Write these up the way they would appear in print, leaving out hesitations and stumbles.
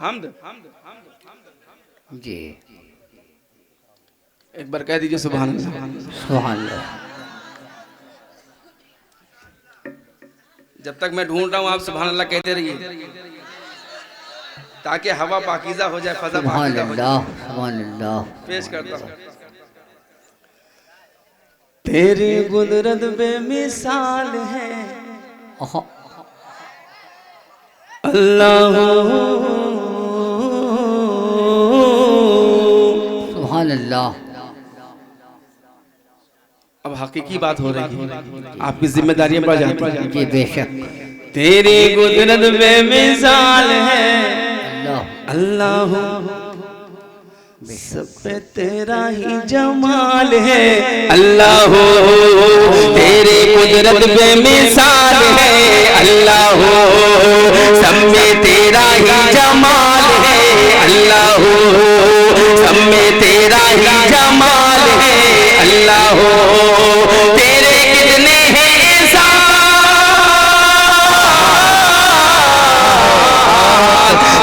हम्द जी। एक बार कह दीजिए सुभान अल्लाह। सुभान अल्लाह। जब तक मैं ढूंढ रहा हूँ आप सुभान अल्लाह कहते रहिए ताकि हवा पाकीज़ा हो जाए, फजा सुभान पाकीज़ा हो अल्लाह। जाए। सुभान अल्लाह। पेश करता हूँ। तेरी कुदरत बेमिसाल है अल्लाह। सुभान अल्लाह। अब हकीकी बात हो रही है, आपकी जिम्मेदारियां बढ़ जाती हैं। जी बेशक। तेरी कुदरत बेमिसाल है अल्लाह। अल्लाह, सब पे तेरा ही जमाल है अल्लाह। तेरी कुदरत बेमिसाल है अल्लाह, सब में तेरा ही जमाल है अल्लाह, सब में तेरा ही जमाल है अल्लाह। तेरे कितने हैं एहसान,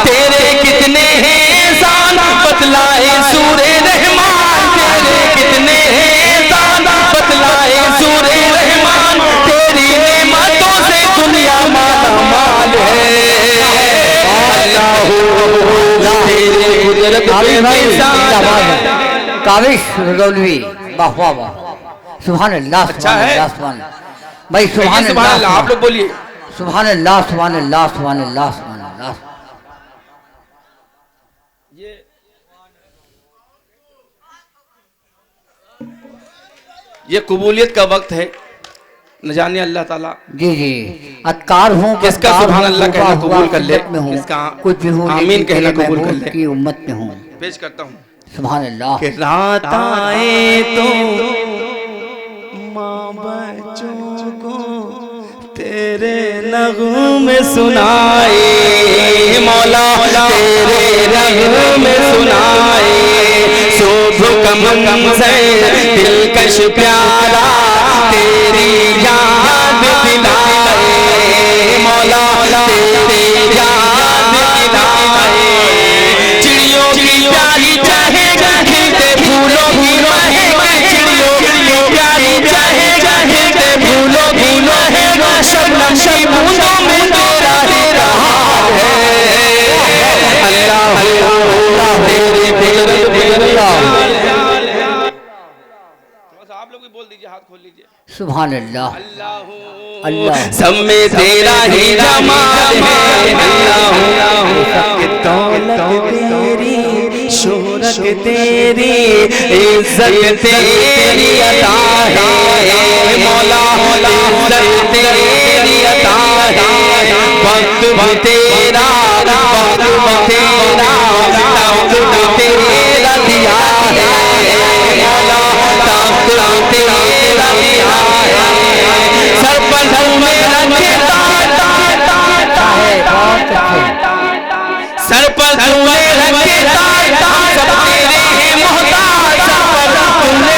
तेरे कितने हैं एहसान बतलाए सूरे रहमान। तेरे कितने हैं एहसान बतलाए सूरे रहमान। तेरी नेमतों से दुनिया माला माल है अल्लाह। तेरी कुदरत बेमिसाल है। काविश रौलवी वाह वाह वाह। सुभान अल्लाह। अच्छा सुभान है अल्लाह। सुभान भाई सुभान सुभान अल्लाह। आप लोग बोलिए सुभान अल्लाह। सुभान अल्लाह। सुभान अल्लाह। सुभान अल्लाह। ये कबूलियत का वक्त है, न जाने अल्लाह ताला जी जी। अतकार हूँ किसका सुभान अल्लाह कहना कबूल कर ले, में हूँ, किसका कुछ भी हूँ आमीन कहना कबूल कर ले। की उम्मत में हूँ। पेश करता हूँ। सुभान अल्लाह। कि रात आए तो माँ बच्चों को तेरे नगमे सुनाए मौला, तेरे नगमे सुनाए। शोभ कम से दिलकश प्यारा तेरी याद दिलाए मौला, तेरी याद दिलाए। चिड़ियों की प्यारी चाहेगा खिलते फूलों की महक, चिड़ियों की प्यारी चाहेगा खिलते फूलों की महक। शबनम की बूंदों में तेरा ही रहा है अल्लाह। तेरी कुदरत बेमिसाल है। आप लोग भी बोल दीजिए, हाथ खोल लीजिए। सुभान अल्लाह। अल्लाह अल्लाह। सब में तेरा ही जमाल है अल्लाह। दौलत तेरी, शोहरत तेरी, इज्जत तेरी अता है मौला, इज्जत तेरी अता है। वक्त भी तेरा, वक्त भी तेरा, वक्त भी तेरा दिया है मौला, वक्त भी तेरा दिया है। सर पर में रखे सर पर तूने रखे सब तेरे हैं मोहताज। सर पर तूने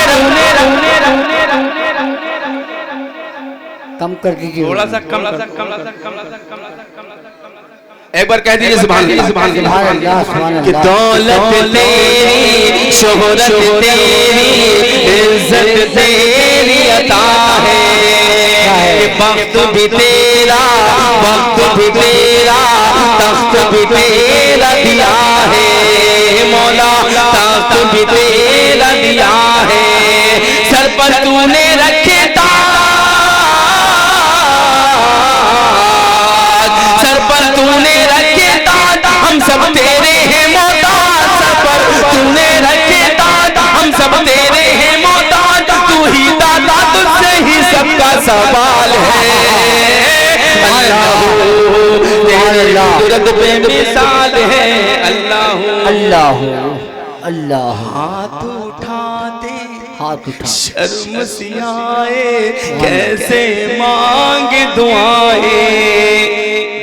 कम कर दीजिए थोड़ा सा कम, एक बार कह दीजिए सुभान अल्लाह। सुभान अल्लाह। सुभान कि अल्लाह। दौलत तेरी, शोहरत तेरी, इज्जत तेरी अता है। वक्त भी तेरा, वक्त भी तेरा, तख्त भी तेरा दिया है मौला, तख्त भी तेरा दिया है। सर पर तूने रखे ताज, सर पर तूने रखे ताज, हम सब तेरे हैं मोहताज। सर पर तूने रखे ताज, हम सब तेरे हैं मोहताज। तू ही दाता, तुझसे ही सबका सवाल है अल्लाह। तेरी कुदरत बेमिसाल है अल्लाह। अल्लाह। अल्लाह। हाथ उठाते हाथ उठा शर्म सी आए, कैसे मांगे दुआएं।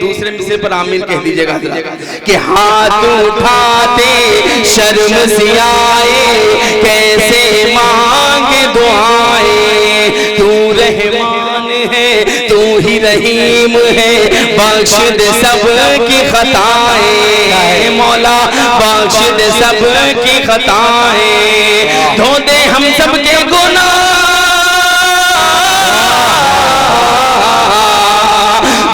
दूसरे मिसरे पर आमीन कह दीजिएगा कि हाथ उठाते शर्म सी आए, कैसे मांगे दुआएं। तू रहमान है, तू ही रहीम है, बख्श दे सब की खताएं बख्श दे सबकी खताएं, धो दे हम सबके गुनाह,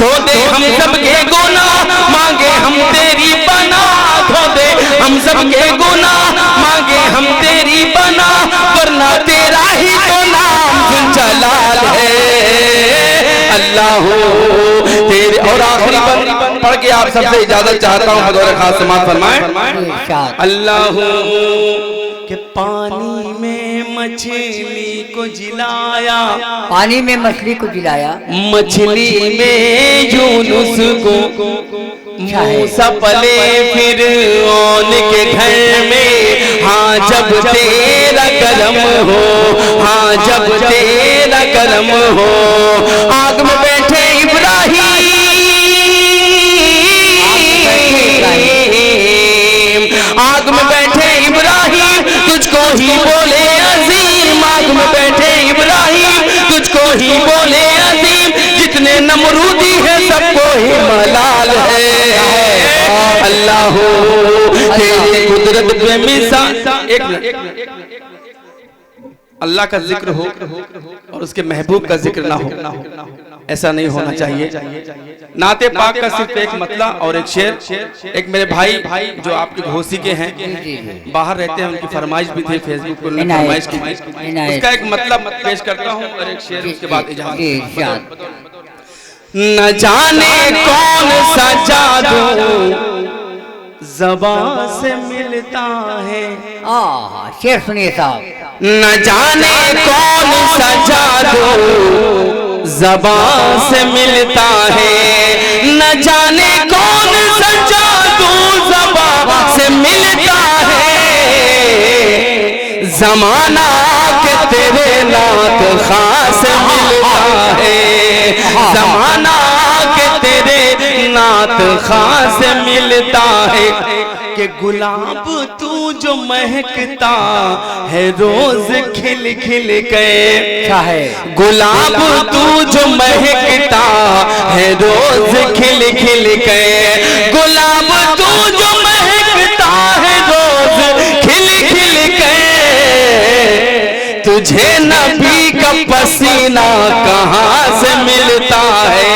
धो दे हम सबके गुनाह, मांगे हम तेरी पनाह, धो दे हम सबके गुनाह, मांगे हम तेरी पनाह, वरना तेरा ही तो नाम जुल जलाल है अल्लाह तेरे। और आखिरी बंद पढ़ के आप सबसे इजाजत चाहता हूँ, बतौर खास समाअत फरमाएं। अल्लाह के पानी में मछली को जिलाया, पानी में मछली को जिलाया, मछली में यूनुस को मूसा पले फिर औन के घर में। हाँ जब तेरा करम हो, हाँ जब तेरा करम हो, आग में बैठे इब्राहिम, आग में बैठे इब्राहिम तुझको ही बोले अजीम, आग में बैठे इब्राहिम तुझको ही बोले अजीम, जितने नमरूदी है सबको ही मलाल है अल्लाह तेरी कुदरत बेमिसाल। एक मिनट, अल्लाह का जिक्र हो और उसके महबूब का जिक्र ना हो, ऐसा नहीं होना चाहिए। नाते पाक का सिर्फ एक मतला और एक शेर। एक मेरे भाई जो आपके घोसी के हैं, बाहर रहते हैं, उनकी फरमाइश भी थी, फेसबुक पर फरमाइश की, उसका एक मतलब पेश करता हूँ और एक शेर, उसके बाद इजाजत। न जाने कौन सा जादू ज़बां से मिलता है, शेर सुनिए साहब। न जाने कौन सा जादू ज़बां से मिलता है, न जाने कौन सा जादू ज़बां से मिलता है, ज़माना के तेरे नात खास मिलता है, ज़माना के तेरे नात खास मिलता है, कि गुलाब तू जो महकता है रोज खिल खिल के, गुलाब तू जो महकता है रोज खिल खिल के, गुलाब तू जो महकता है रोज खिल खिल के, तुझे नबी का पसीना कहाँ से मिलता है,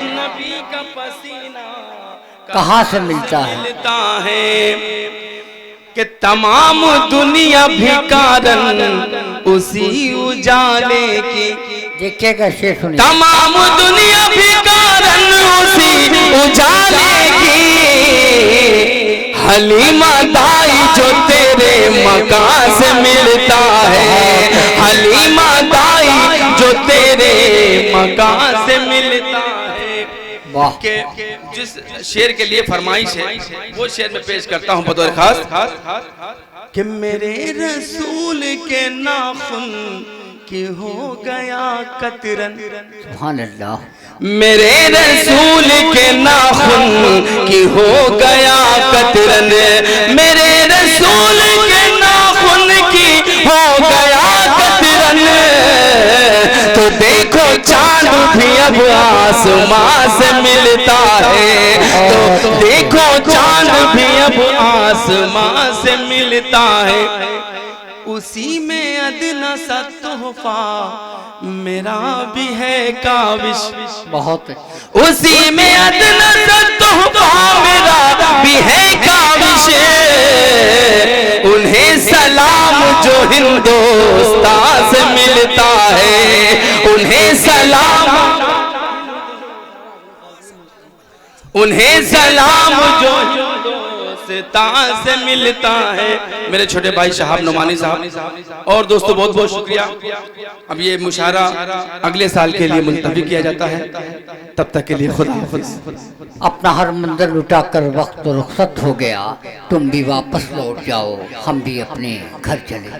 नबी का पसीना कहाँ से मिलता है, कि तमाम दुनिया भी कारण उसी उजाले की, देखिएगा शेर सुनिए, तमाम दुनिया भी कारण उसी उजाले की, हलीमा दाई जो तेरे मकान से मिलता है, हलीमा दाई जो तेरे मकान से मिलता है। के जिस शेर के लिए फरमाइश है वो शेर में पेश करता हूँ बतौर खास, कि मेरे रसूल के नाखून की हो गया कतरन, सुभान अल्लाह, मेरे रसूल के नाखून की हो गया कतरन, मेरे रसूल के नाखून की हो गया कतरन, तो देखो चांद भी अब आसमां से मिलता है, तो देखो चांद भी अब आसमां से मिलता है, उसी में अदना सा तोहफा मेरा भी है काविश, बहुत उसी में अदना सा तोहफा मेरा भी है काविश, उन्हें सलाम जो हिंदुस्तान से मिलता है, उन्हें सलाम, उन्हें सलाम जो हिंदुस्तान से मिलता है। मेरे छोटे भाई शहाब नुमानी साहब और दोस्तों बहुत बहुत शुक्रिया। अब ये मुशायरा अगले साल के लिए मुलतवी किया जाता है, तब तक के लिए खुदा हाफिज। अपना हर मंदिर लुटा कर वक्त रुखसत हो गया, तुम भी वापस लौट जाओ, हम भी अपने घर चले।